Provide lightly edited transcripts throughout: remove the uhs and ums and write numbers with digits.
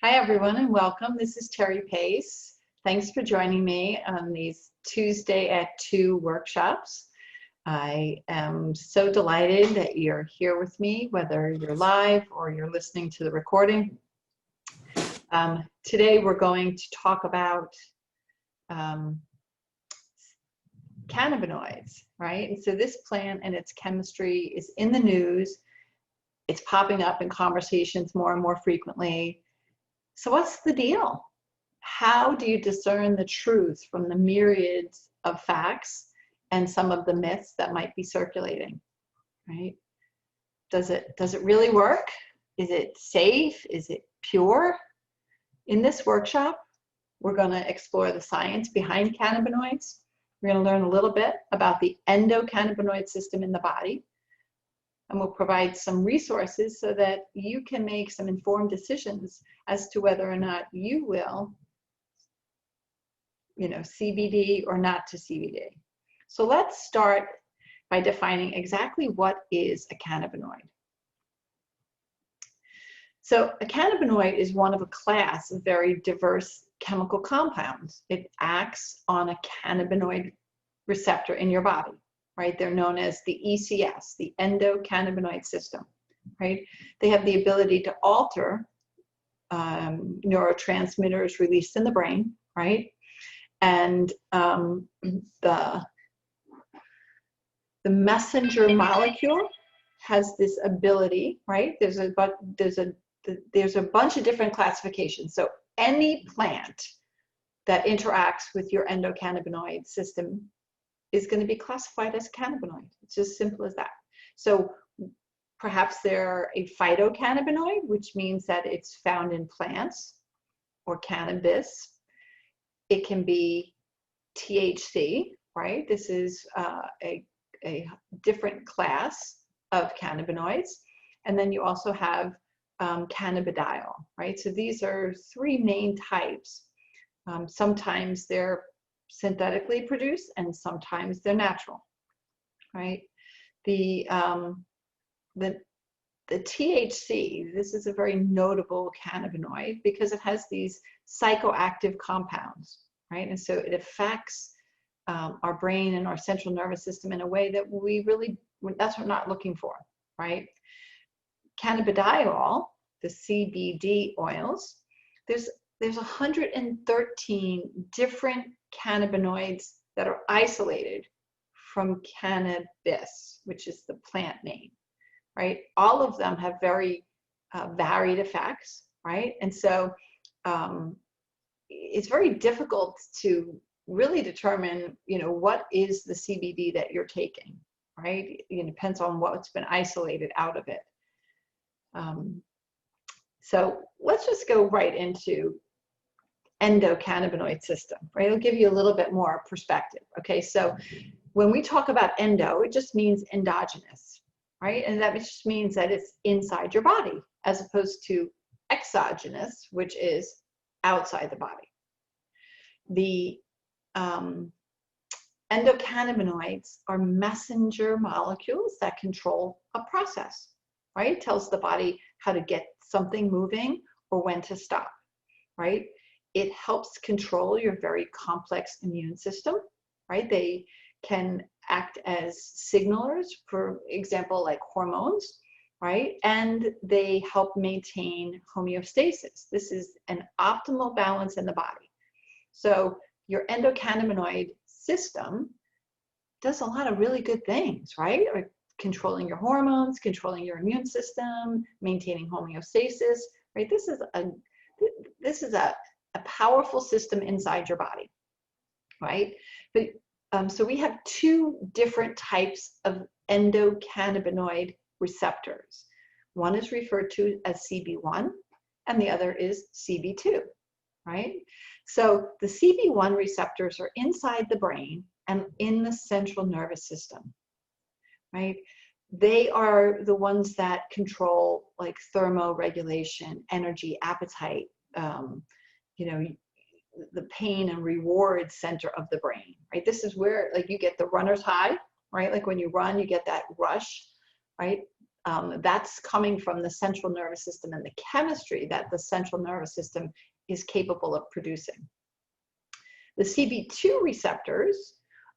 Hi, everyone, and welcome. This is Terri Pace. Thanks for joining me on these Tuesday at 2 workshops. I am so delighted that you're here with me, whether you're live or you're listening to the recording. Today, we're going to talk about cannabinoids, right? And so this plant and its chemistry is in the news. It's popping up in conversations more and more frequently. So what's the deal? How do you discern the truth from the myriads of facts and some of the myths that might be circulating, right? Does it really work? Is it safe? Is it pure? In this workshop, we're going to explore the science behind cannabinoids. We're going to learn a little bit about the endocannabinoid system in the body. And we'll provide some resources so that you can make some informed decisions as to whether or not you will, CBD or not to CBD. So let's start by defining exactly what is a cannabinoid. So a cannabinoid is one of a class of very diverse chemical compounds. It acts on a cannabinoid receptor in your body. Right? They're known as the ECS, the endocannabinoid system, right? They have the ability to alter neurotransmitters released in the brain, right? And the messenger molecule has this ability, right? There's a bunch of different classifications. So any plant that interacts with your endocannabinoid system is going to be classified as cannabinoid. It's as simple as that. So perhaps they're a phytocannabinoid, which means that it's found in plants or cannabis. It can be THC, right? This is a different class of cannabinoids. And then you also have cannabidiol, right? So these are three main types. Sometimes they're synthetically produced and sometimes they're natural, right? The THC, this is a very notable cannabinoid because it has these psychoactive compounds, right? And so it affects our brain and our central nervous system in a way that that's what we're not looking for, right? Cannabidiol, the CBD oils, there's 113 different cannabinoids that are isolated from cannabis, which is the plant name, right? All of them have very varied effects, right? And so it's very difficult to really determine, what is the CBD that you're taking, right? It depends on what's been isolated out of it. So let's just go right into endocannabinoid system, right? It'll give you a little bit more perspective. Okay, so when we talk about endo, it just means endogenous, right? And that just means that it's inside your body, as opposed to exogenous, which is outside the body. The endocannabinoids are messenger molecules that control a process, right? It tells the body how to get something moving or when to stop, right? It helps control your very complex immune system, right? They can act as signalers, for example, like hormones, right? And they help maintain homeostasis. This is an optimal balance in the body. So your endocannabinoid system does a lot of really good things, right? Like controlling your hormones, controlling your immune system, maintaining homeostasis, right? This is a powerful system inside your body, right? But so we have two different types of endocannabinoid receptors. One is referred to as CB1 and the other is CB2, right? So the CB1 receptors are inside the brain and in the central nervous system, right? They are the ones that control like thermoregulation, energy, appetite, the pain and reward center of the brain, right? This is where like you get the runner's high, right? Like when you run, you get that rush, right? That's coming from the central nervous system and the chemistry that the central nervous system is capable of producing. The CB2 receptors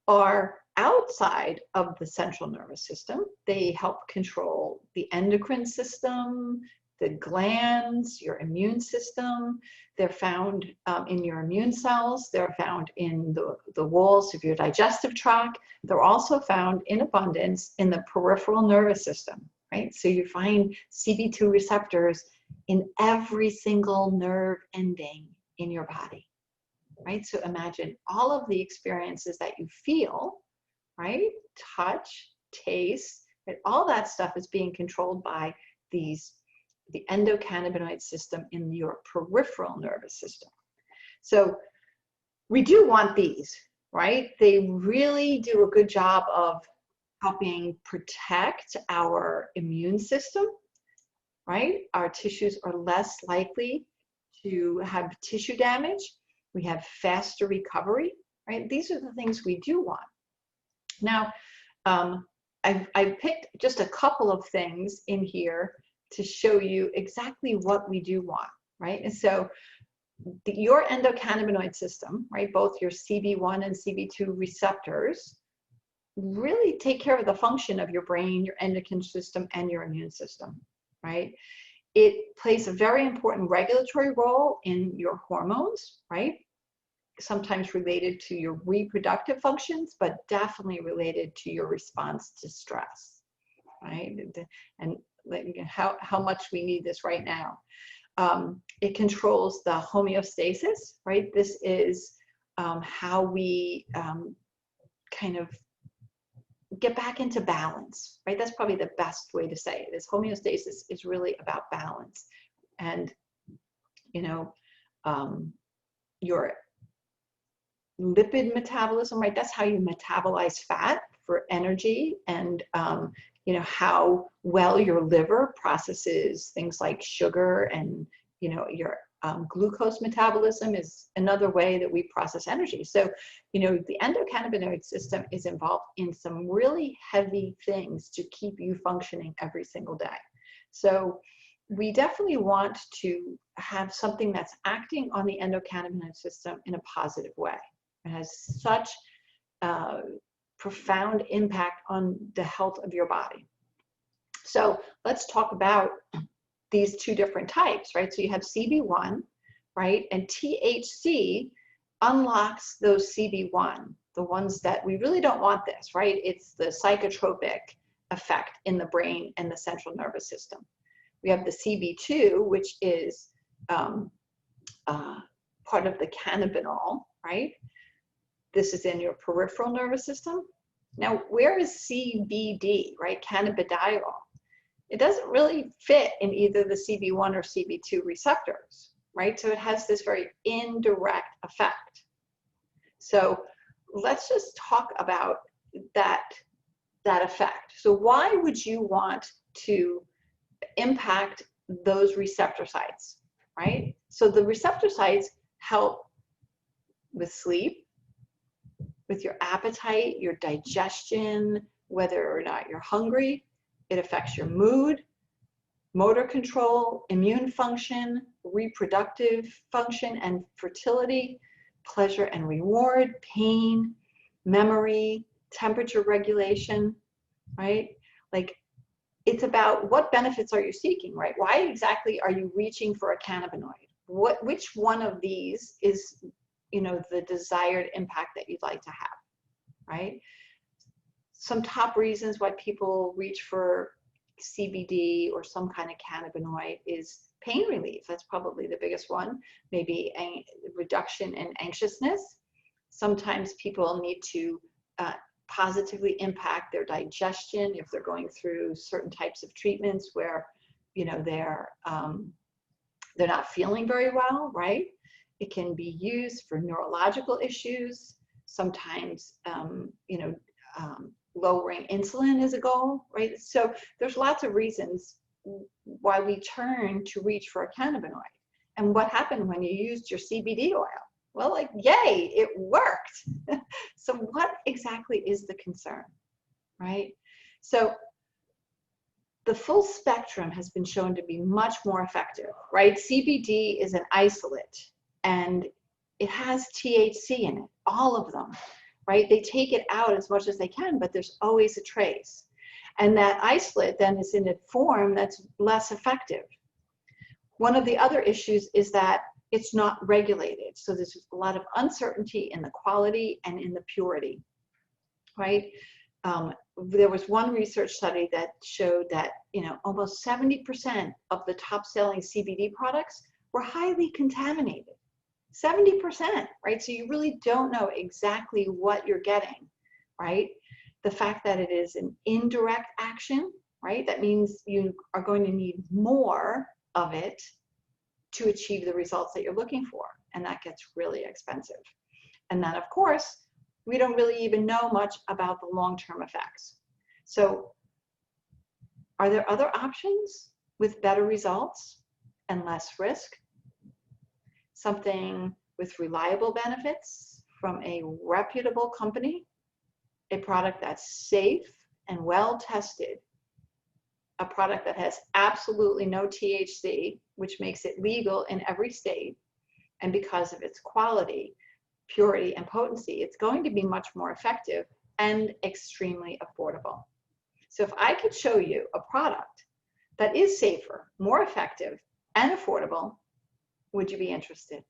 are outside of the central nervous system. They help control the endocrine system, the glands, your immune system. They're found in your immune cells. They're found in the walls of your digestive tract. They're also found in abundance in the peripheral nervous system, right? So you find CB2 receptors in every single nerve ending in your body, right? So imagine all of the experiences that you feel, right? Touch, taste, right? All that stuff is being controlled by the endocannabinoid system in your peripheral nervous system. So we do want these, right? They really do a good job of helping protect our immune system, right? Our tissues are less likely to have tissue damage. We have faster recovery, right? These are the things we do want. Now, I picked just a couple of things in here to show you exactly what we do want, right? And so your endocannabinoid system, right, both your CB1 and CB2 receptors, really take care of the function of your brain, your endocrine system, and your immune system, right? It plays a very important regulatory role in your hormones, right? Sometimes related to your reproductive functions, but definitely related to your response to stress, right? And how much we need this right now. It controls the homeostasis, right? This is how we kind of get back into balance, right? That's probably the best way to say it. Is homeostasis is really about balance, and your lipid metabolism, right? That's how you metabolize fat for energy, and how well your liver processes things like sugar, and your glucose metabolism is another way that we process energy. So, the endocannabinoid system is involved in some really heavy things to keep you functioning every single day. So we definitely want to have something that's acting on the endocannabinoid system in a positive way. It has such profound impact on the health of your body. So let's talk about these two different types, right? So you have CB1, right? And THC unlocks those CB1, the ones that we really don't want this, right? It's the psychotropic effect in the brain and the central nervous system. We have the CB2, which is part of the cannabinol, right? This is in your peripheral nervous system. Now, where is CBD, right? Cannabidiol. It doesn't really fit in either the CB1 or CB2 receptors, right? So it has this very indirect effect. So let's just talk about that effect. So why would you want to impact those receptor sites, right? So the receptor sites help with sleep, with your appetite, your digestion, whether or not you're hungry. It affects your mood, motor control, immune function, reproductive function and fertility, pleasure and reward, pain, memory, temperature regulation, right? Like, it's about what benefits are you seeking, right? Why exactly are you reaching for a cannabinoid? Which one of these is, the desired impact that you'd like to have, right? Some top reasons why people reach for CBD or some kind of cannabinoid is pain relief. That's probably the biggest one. Maybe a reduction in anxiousness. Sometimes people need to positively impact their digestion if they're going through certain types of treatments where, they're not feeling very well, right? It can be used for neurological issues. Sometimes, lowering insulin is a goal, right? So there's lots of reasons why we turn to reach for a cannabinoid. And what happened when you used your CBD oil? Well, like, yay, it worked. So what exactly is the concern, right? So the full spectrum has been shown to be much more effective, right? CBD is an isolate and it has THC in it, all of them, right? They take it out as much as they can, but there's always a trace. And that isolate then is in a form that's less effective. One of the other issues is that it's not regulated. So there's a lot of uncertainty in the quality and in the purity, right? There was one research study that showed that, you know, almost 70% of the top selling CBD products were highly contaminated. 70%, right? So you really don't know exactly what you're getting, right? The fact that it is an indirect action, right? That means you are going to need more of it to achieve the results that you're looking for. And that gets really expensive. And then, of course, we don't really even know much about the long-term effects. So are there other options with better results and less risk? Something with reliable benefits from a reputable company, a product that's safe and well tested, a product that has absolutely no THC, which makes it legal in every state, and because of its quality, purity, and potency, it's going to be much more effective and extremely affordable. So if I could show you a product that is safer, more effective, and affordable, would you be interested?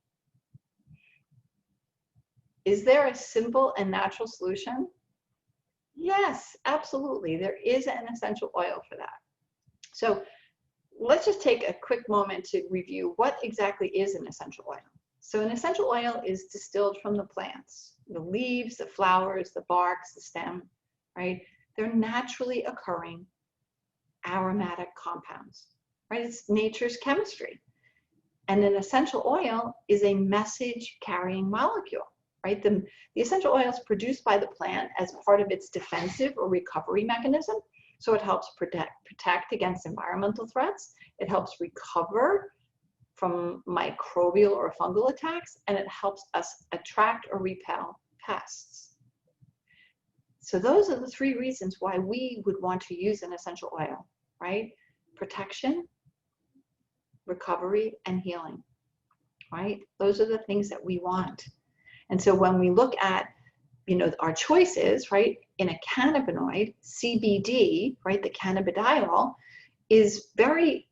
Is there a simple and natural solution? Yes, absolutely. There is an essential oil for that. So let's just take a quick moment to review what exactly is an essential oil. So an essential oil is distilled from the plants, the leaves, the flowers, the barks, the stem, right? They're naturally occurring aromatic compounds, right? It's nature's chemistry. And an essential oil is a message carrying molecule, right? The essential oil is produced by the plant as part of its defensive or recovery mechanism. So it helps protect against environmental threats. It helps recover from microbial or fungal attacks, and it helps us attract or repel pests. So those are the three reasons why we would want to use an essential oil, right? Protection, recovery, and healing, right? Those are the things that we want. And so when we look at, you know, our choices, right, in a cannabinoid, CBD, right, the cannabidiol is very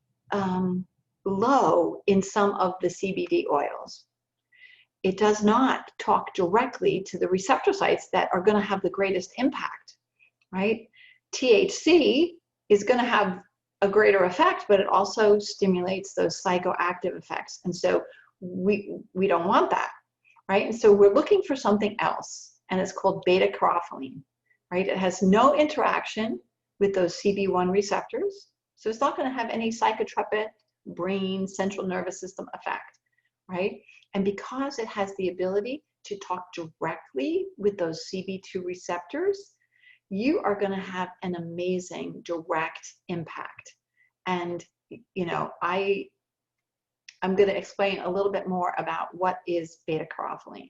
low in some of the CBD oils. It does not talk directly to the receptor sites that are going to have the greatest impact, right? THC is going to have a greater effect, but it also stimulates those psychoactive effects. And so we don't want that, right? And so we're looking for something else, and it's called beta-carotene, right? It has no interaction with those CB1 receptors, so it's not going to have any psychotropic brain central nervous system effect, right? And because it has the ability to talk directly with those CB2 receptors, you are going to have an amazing direct impact. And, you know, I'm going to explain a little bit more about what is beta-carotene,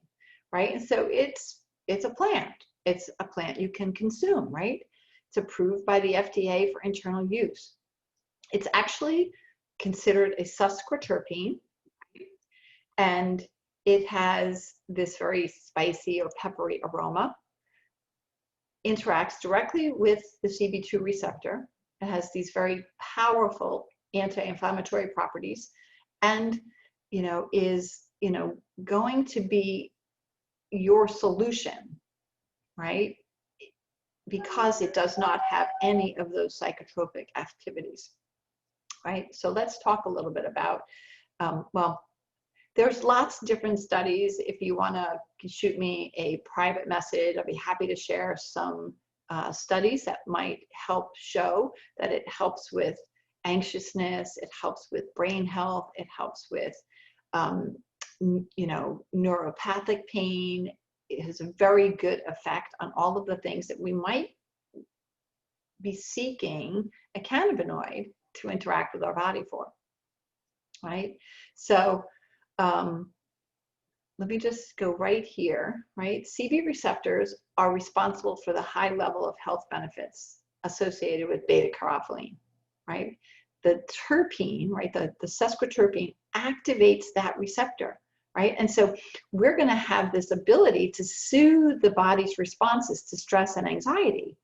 right? And so it's a plant. It's a plant you can consume, right? It's approved by the FDA for internal use. It's actually considered a sesquiterpene, and it has this very spicy or peppery aroma, interacts directly with the CB2 receptor. It has these very powerful anti-inflammatory properties, and, you know, is, you know, going to be your solution, right? Because it does not have any of those psychotropic activities, right? So let's talk a little bit about, well, there's lots of different studies. If you want to shoot me a private message, I'll be happy to share some studies that might help show that it helps with anxiousness, it helps with brain health, it helps with, you know, neuropathic pain. It has a very good effect on all of the things that we might be seeking a cannabinoid to interact with our body for, right? So let me just go right here, right? CB receptors are responsible for the high level of health benefits associated with beta-carotene, right? The terpene, right, the sesquiterpene activates that receptor, right? And so we're going to have this ability to soothe the body's responses to stress and anxiety,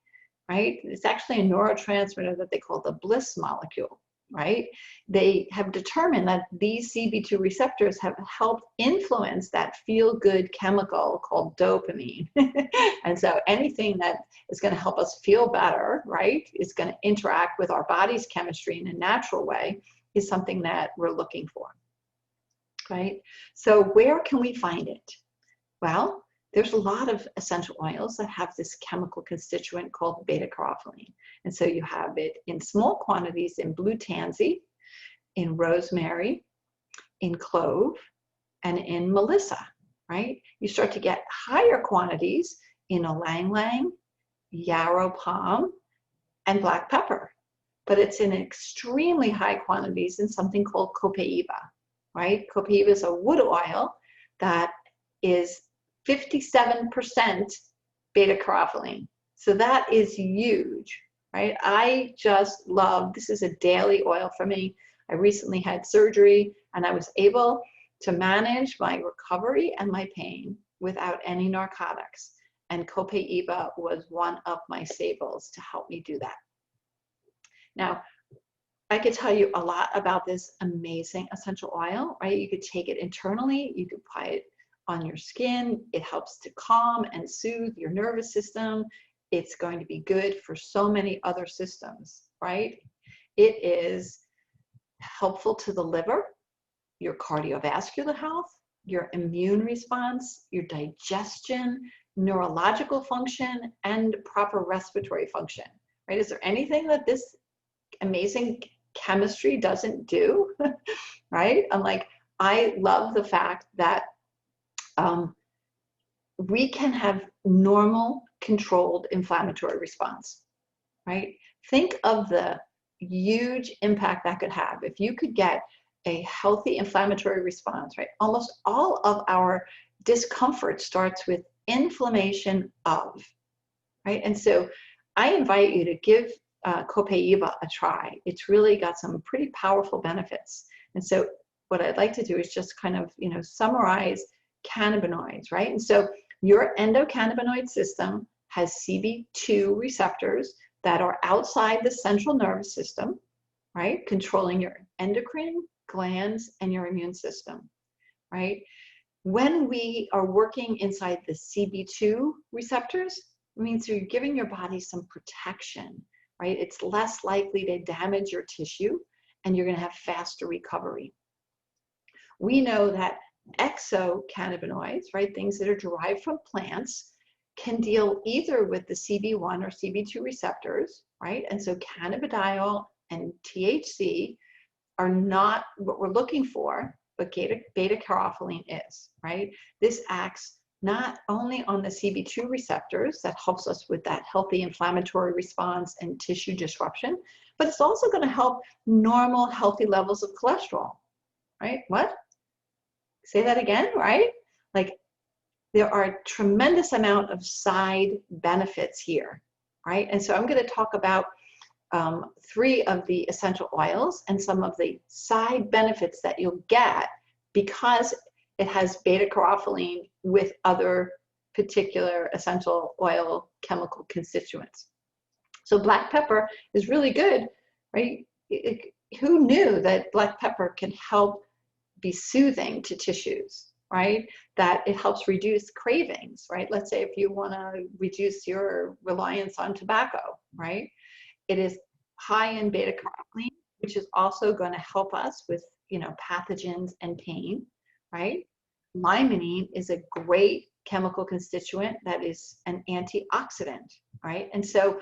right? It's actually a neurotransmitter that they call the bliss molecule, right? They have determined that these CB2 receptors have helped influence that feel-good chemical called dopamine. And so anything that is going to help us feel better, right, is going to interact with our body's chemistry in a natural way, is something that we're looking for, right? So where can we find it? Well, there's a lot of essential oils that have this chemical constituent called beta-carotene. And so you have it in small quantities in blue tansy, in rosemary, in clove, and in melissa, right? You start to get higher quantities in ylang-ylang, yarrow palm, and black pepper. But it's in extremely high quantities in something called copaiba, right? Copaiba is a wood oil that is 57% beta-carotene. So that is huge, right? I just love, this is a daily oil for me. I recently had surgery and I was able to manage my recovery and my pain without any narcotics. And copaiba was one of my staples to help me do that. Now, I could tell you a lot about this amazing essential oil, right? You could take it internally, you could apply it on your skin. It helps to calm and soothe your nervous system. It's going to be good for so many other systems, right? It is helpful to the liver, your cardiovascular health, your immune response, your digestion, neurological function, and proper respiratory function, right? Is there anything that this amazing chemistry doesn't do, right? I'm like, I love the fact that we can have normal, controlled inflammatory response, right? Think of the huge impact that could have if you could get a healthy inflammatory response, right? Almost all of our discomfort starts with inflammation of, right? And so I invite you to give copaiba a try. It's really got some pretty powerful benefits. And so what I'd like to do is just kind of, summarize cannabinoids, right? And so your endocannabinoid system has CB2 receptors that are outside the central nervous system, right? Controlling your endocrine glands and your immune system, right? When we are working inside the CB2 receptors, it means you're giving your body some protection, right? It's less likely to damage your tissue and you're going to have faster recovery. We know that exocannabinoids, right, things that are derived from plants, can deal either with the CB1 or CB2 receptors, right? And so cannabidiol and THC are not what we're looking for, but beta-carotene is, right? This acts not only on the CB2 receptors that helps us with that healthy inflammatory response and tissue disruption, but it's also going to help normal, healthy levels of cholesterol, right? What? Say that again, right? Like, there are a tremendous amount of side benefits here, right? And so I'm going to talk about 3 of the essential oils and some of the side benefits that you'll get because it has beta-carotene with other particular essential oil chemical constituents. So black pepper is really good, right? Who knew that black pepper can help be soothing to tissues, right? That it helps reduce cravings, right? Let's say if you want to reduce your reliance on tobacco, right? It is high in beta-carotene, which is also going to help us with, pathogens and pain, right? Limonene is a great chemical constituent that is an antioxidant, right? And so,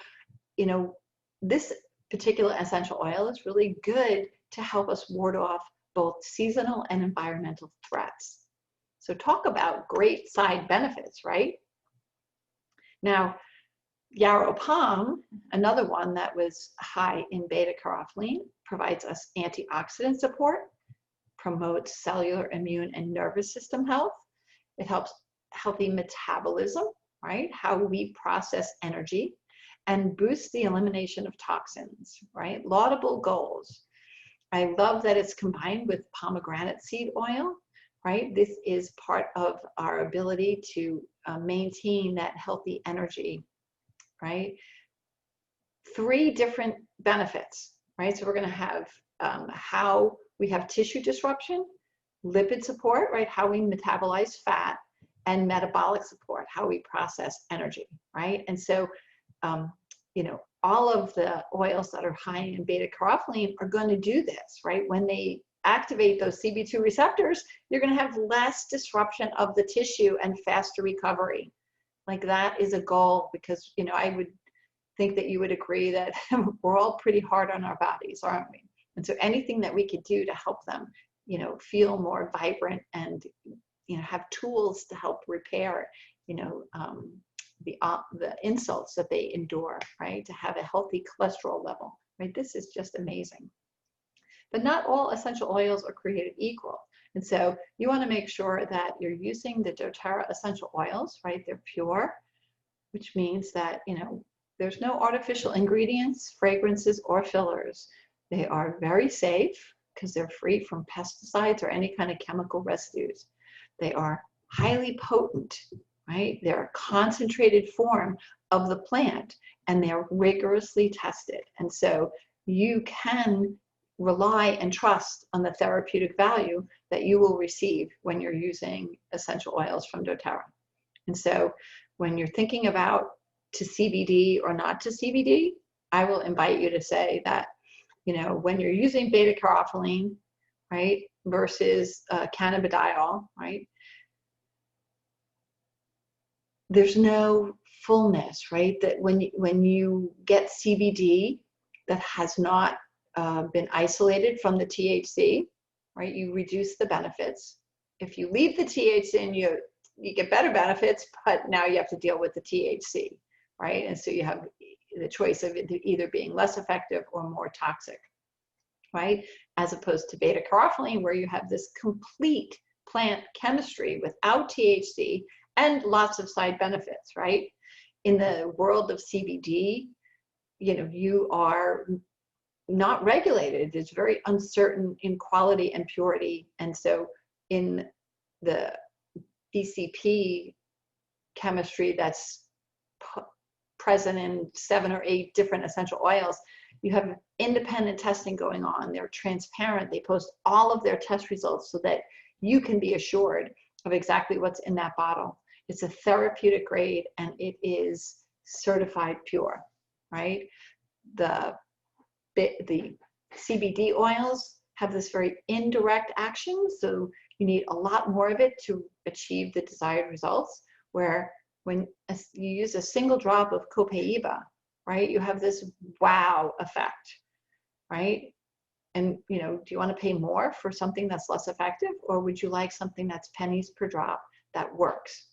this particular essential oil is really good to help us ward off both seasonal and environmental threats. So talk about great side benefits, right? Now, yarrow palm, another one that was high in beta-carotene, provides us antioxidant support, promotes cellular, immune, and nervous system health. It helps healthy metabolism, right? How we process energy. and boosts the elimination of toxins, right? Laudable goals. I love that it's combined with pomegranate seed oil, right? This is part of our ability to maintain that healthy energy, right? 3 different benefits, right? So we're going to have how we have tissue disruption, lipid support, right? How we metabolize fat, and metabolic support, how we process energy, right? And so, you know, all of the oils that are high in beta-carotein are going to do this, right? When they activate those CB2 receptors, you're going to have less disruption of the tissue and faster recovery. Like that is a goal, because, you know, I would think that you would agree that we're all pretty hard on our bodies, aren't we? And so anything that we could do to help them, you know, feel more vibrant and, you know, have tools to help repair, you know, the insults that they endure, right? To have a healthy cholesterol level, right? This is just amazing. But not all essential oils are created equal. And so you want to make sure that you're using the doTERRA essential oils, right? They're pure, which means that, you know, there's no artificial ingredients, fragrances, or fillers. They are very safe because they're free from pesticides or any kind of chemical residues. They are highly potent, right? They're a concentrated form of the plant, and they're rigorously tested. And so you can rely and trust on the therapeutic value that you will receive when you're using essential oils from doTERRA. And so when you're thinking about to CBD or not to CBD, I will invite you to say that, you know, when you're using beta-carotein, right, versus cannabidiol, right, there's no fullness, right? That when you get CBD that has not been isolated from the THC, right, you reduce the benefits. If you leave the THC in, you get better benefits, but now you have to deal with the THC, right? And so you have the choice of either being less effective or more toxic, right? As opposed to beta-carotein, where you have this complete plant chemistry without THC and lots of side benefits, right? In the world of CBD, you know, you are not regulated. It's very uncertain in quality and purity. And so in the ECP chemistry that's present in 7 or 8 different essential oils, you have independent testing going on. They're transparent. They post all of their test results so that you can be assured of exactly what's in that bottle. It's a therapeutic grade, and it is certified pure, right? The CBD oils have this very indirect action, so you need a lot more of it to achieve the desired results, where when you use a single drop of copaiba, right, you have this wow effect, right? And, you know, do you want to pay more for something that's less effective, or would you like something that's pennies per drop that works,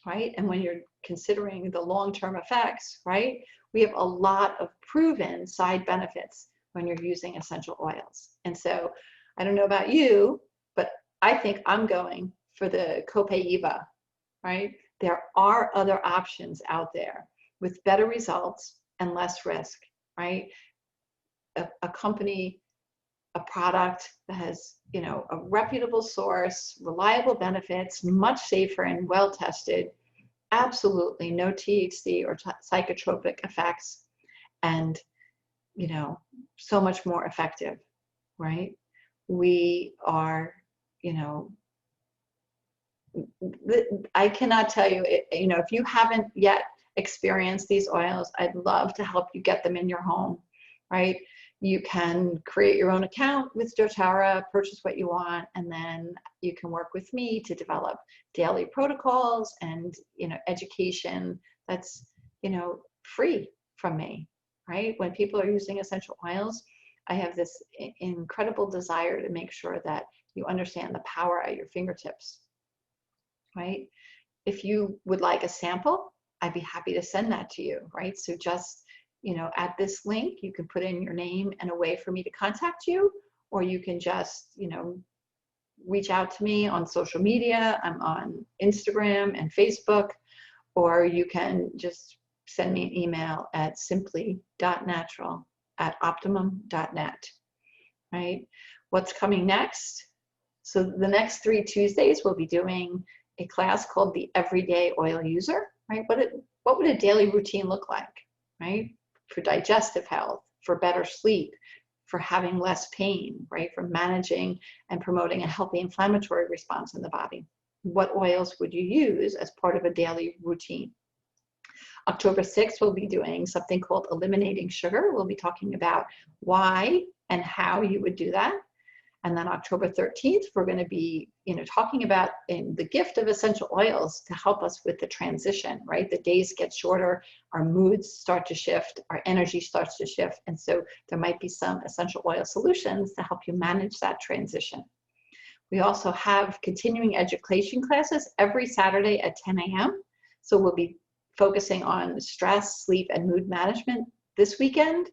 right? And when you're considering the long-term effects, right, we have a lot of proven side benefits when you're using essential oils. And so I don't know about you, but I think I'm going for the copaiba, right? There are other options out there with better results and less risk, right? A company, a product that has, you know, a reputable source, reliable benefits, much safer and well tested, absolutely no THC or psychotropic effects, and, you know, so much more effective, right? We are, you know, I cannot tell you, you know, if you haven't yet experienced these oils, I'd love to help you get them in your home, right? You can create your own account with doTERRA, purchase what you want, and then you can work with me to develop daily protocols and, you know, education that's, you know, free from me, right? When people are using essential oils, I have this incredible desire to make sure that you understand the power at your fingertips, right? If you would like a sample, I'd be happy to send that to you, right? So just, you know, at this link, you can put in your name and a way for me to contact you, or you can just, you know, reach out to me on social media. I'm on Instagram and Facebook, or you can just send me an email at simply.natural@optimum.net, right? What's coming next? So the next 3 Tuesdays, we'll be doing a class called the Everyday Oil User, right? What would a daily routine look like, right? For digestive health, for better sleep, for having less pain, right? For managing and promoting a healthy inflammatory response in the body. What oils would you use as part of a daily routine? October 6th, we'll be doing something called eliminating sugar. We'll be talking about why and how you would do that. And then October 13th, we're going to be, talking about the gift of essential oils to help us with the transition, right? The days get shorter, our moods start to shift, our energy starts to shift. And so there might be some essential oil solutions to help you manage that transition. We also have continuing education classes every Saturday at 10 a.m. So we'll be focusing on stress, sleep, and mood management this weekend.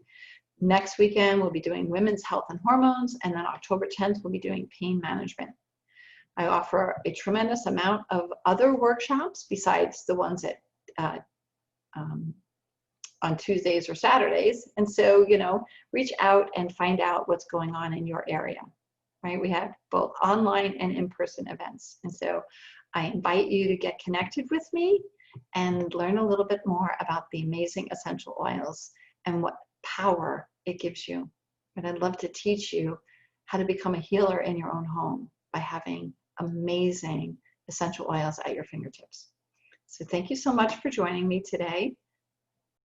Next weekend, we'll be doing women's health and hormones, and then October 10th, we'll be doing pain management. I offer a tremendous amount of other workshops besides the ones on Tuesdays or Saturdays. And so, reach out and find out what's going on in your area, right? We have both online and in-person events. And so I invite you to get connected with me and learn a little bit more about the amazing essential oils and what power it gives you. And I'd love to teach you how to become a healer in your own home by having amazing essential oils at your fingertips. So thank you so much for joining me today.